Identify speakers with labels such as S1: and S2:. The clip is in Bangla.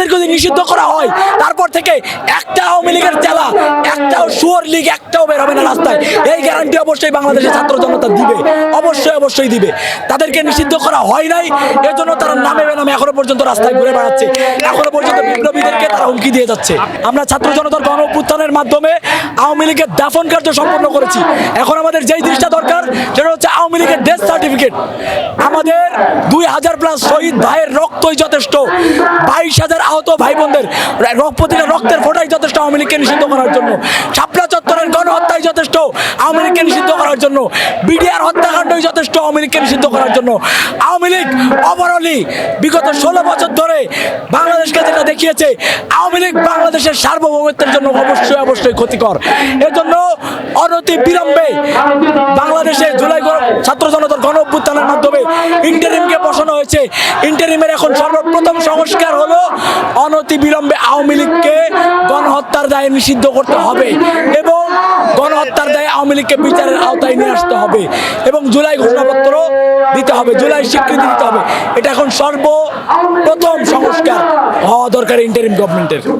S1: তাদেরকে যদি নিষিদ্ধ করা হয় তারপর থেকে একটা আওয়ামী লীগের জেলা, একটাও শুয়োর লীগ একটাও বের হবে না রাস্তায়। এই গ্যারান্টি অবশ্যই বাংলাদেশের ছাত্র জনতা দিবে, অবশ্যই দিবে। তাদেরকে নিষিদ্ধ করা হয় নাই, এজন্য তারা নামে বেনামে এখনো পর্যন্ত রাস্তায় ঘুরে বেড়াচ্ছে, এখনো পর্যন্ত বিপ্লবীদেরকে তারা হুমকি দিয়ে যাচ্ছে। আমরা ছাত্র জনতার গণ অভ্যুত্থানের মাধ্যমে আওয়ামী লীগের দাফন কার্য সম্পন্ন করেছি। এখন আমাদের যেই জিনিসটা দরকার সেটা হচ্ছে আওয়ামী লীগের ডেথ সার্টিফিকেট। আমাদের 2000+ শহীদ ভাইয়ের রক্তই যথেষ্ট, 22,000 আহত ভাই বোনদের প্রতিটা রক্তের ফোঁটাই যথেষ্ট আওয়ামী লীগকে নিষিদ্ধ করার জন্য। শাপলা চত্বরের গণহত্যাই যথেষ্ট আওয়ামী লীগকে নিষিদ্ধ করার জন্য। বিডিআর হত্যাকাণ্ডই যথেষ্ট আওয়ামী লীগকে নিষিদ্ধ করার জন্য। আওয়ামী লীগ ওভারঅলি বিগত 16 বছর ধরে বাংলাদেশকে যেটা দেখিয়েছে, আওয়ামী লীগ বাংলাদেশের সার্বভৌমত্বের জন্য অবশ্যই ক্ষতিকর। এজন্য অনতি বিলম্বে বাংলাদেশে জুলাই ছাত্র জনতার গণ অভ্যুত্থানের মাধ্যমে ইন্টারিমকে বসানো হয়েছে। ইন্টারিমের এখন সর্বপ্রথম সংস্কার হলো অনতি বিলম্বে আওয়ামী লীগকে গণহত্যার দায়ে নিষিদ্ধ করতে হবে এবং গণহত্যার দায়ে আওয়ামী লীগকে বিচারের আওতায় নিয়ে আসতে হবে এবং জুলাই ঘোষণাপত্র দিতে হবে, জুলাই স্বীকৃতি দিতে হবে। এটা এখন সর্বপ্রথম সংস্কার হওয়া দরকার ইন্টারিম গভর্নমেন্টের।